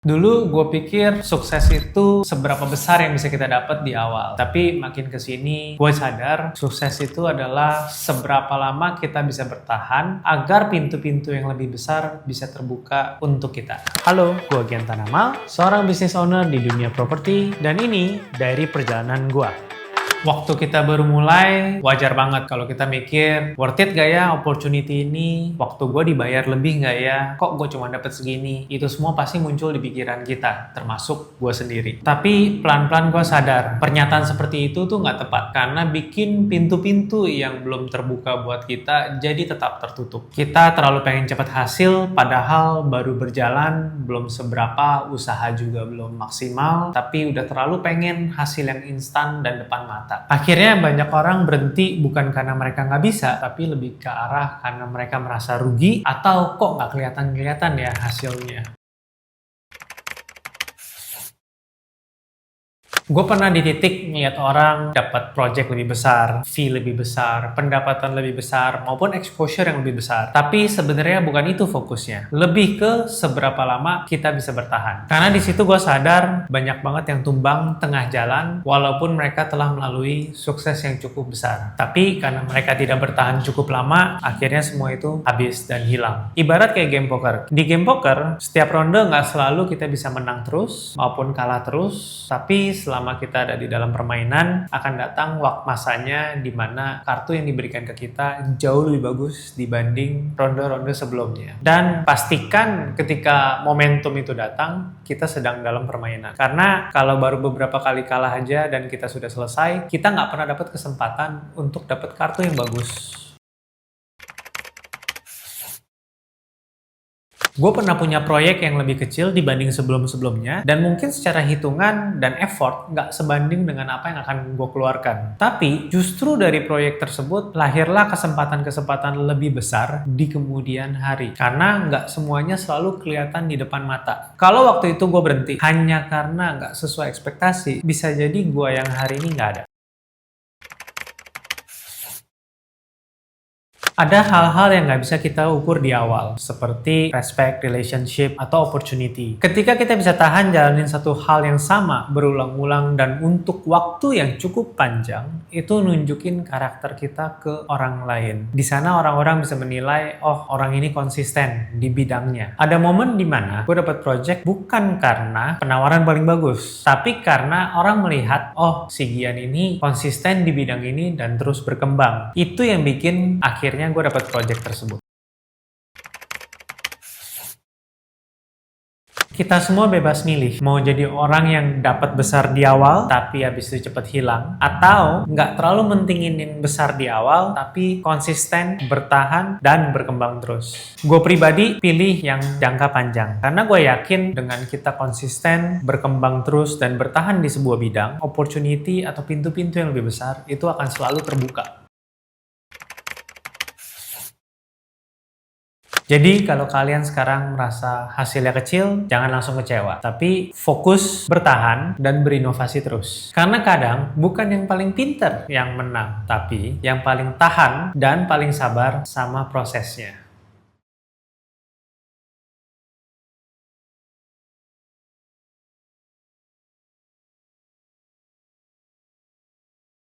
Dulu gue pikir sukses itu seberapa besar yang bisa kita dapat di awal. Tapi makin kesini gue sadar sukses itu adalah seberapa lama kita bisa bertahan agar pintu-pintu yang lebih besar bisa terbuka untuk kita. Halo, gue Gian Tanamal, seorang business owner di dunia properti, dan ini dari perjalanan gue. Waktu kita baru mulai, wajar banget kalau kita mikir, worth it gak ya opportunity ini? Waktu gue dibayar lebih gak ya? Kok gue cuma dapat segini? Itu semua pasti muncul di pikiran kita, termasuk gue sendiri. Tapi pelan-pelan gue sadar, pernyataan seperti itu tuh gak tepat. Karena bikin pintu-pintu yang belum terbuka buat kita jadi tetap tertutup. Kita terlalu pengen cepat hasil, padahal baru berjalan, belum seberapa, usaha juga belum maksimal, tapi udah terlalu pengen hasil yang instan dan depan mata. Akhirnya banyak orang berhenti bukan karena mereka nggak bisa, tapi lebih ke arah karena mereka merasa rugi atau kok nggak kelihatan ya hasilnya. Gue pernah di titik ngeliat orang dapat project lebih besar, fee lebih besar, pendapatan lebih besar, maupun exposure yang lebih besar. Tapi sebenarnya bukan itu fokusnya. Lebih ke seberapa lama kita bisa bertahan. Karena di situ gue sadar banyak banget yang tumbang tengah jalan, walaupun mereka telah melalui sukses yang cukup besar. Tapi karena mereka tidak bertahan cukup lama, akhirnya semua itu habis dan hilang. Ibarat kayak game poker. Di game poker, setiap ronde nggak selalu kita bisa menang terus, maupun kalah terus. Tapi selama kita ada di dalam permainan, akan datang waktu masanya di mana kartu yang diberikan ke kita jauh lebih bagus dibanding ronde-ronde sebelumnya. Dan pastikan ketika momentum itu datang, kita sedang dalam permainan. Karena kalau baru beberapa kali kalah aja dan kita sudah selesai, kita nggak pernah dapat kesempatan untuk dapat kartu yang bagus. Gue pernah punya proyek yang lebih kecil dibanding sebelum-sebelumnya, dan mungkin secara hitungan dan effort nggak sebanding dengan apa yang akan gue keluarkan. Tapi justru dari proyek tersebut lahirlah kesempatan-kesempatan lebih besar di kemudian hari. Karena nggak semuanya selalu kelihatan di depan mata. Kalau waktu itu gue berhenti hanya karena nggak sesuai ekspektasi, bisa jadi gue yang hari ini nggak ada. Ada hal-hal yang nggak bisa kita ukur di awal, seperti respect, relationship, atau opportunity. Ketika kita bisa tahan jalanin satu hal yang sama berulang-ulang dan untuk waktu yang cukup panjang, itu nunjukin karakter kita ke orang lain. Di sana orang-orang bisa menilai, oh orang ini konsisten di bidangnya. Ada momen di mana gue dapat project bukan karena penawaran paling bagus, tapi karena orang melihat, oh si Gian ini konsisten di bidang ini dan terus berkembang. Itu yang bikin akhirnya gue dapat project tersebut. Kita semua bebas milih, mau jadi orang yang dapat besar di awal, tapi habis itu cepat hilang, atau nggak terlalu mentingin yang besar di awal, tapi konsisten, bertahan, dan berkembang terus. Gue pribadi pilih yang jangka panjang, karena gue yakin dengan kita konsisten, berkembang terus, dan bertahan di sebuah bidang, opportunity atau pintu-pintu yang lebih besar, itu akan selalu terbuka. Jadi kalau kalian sekarang merasa hasilnya kecil, jangan langsung kecewa. Tapi fokus, bertahan, dan berinovasi terus. Karena kadang bukan yang paling pinter yang menang, tapi yang paling tahan dan paling sabar sama prosesnya.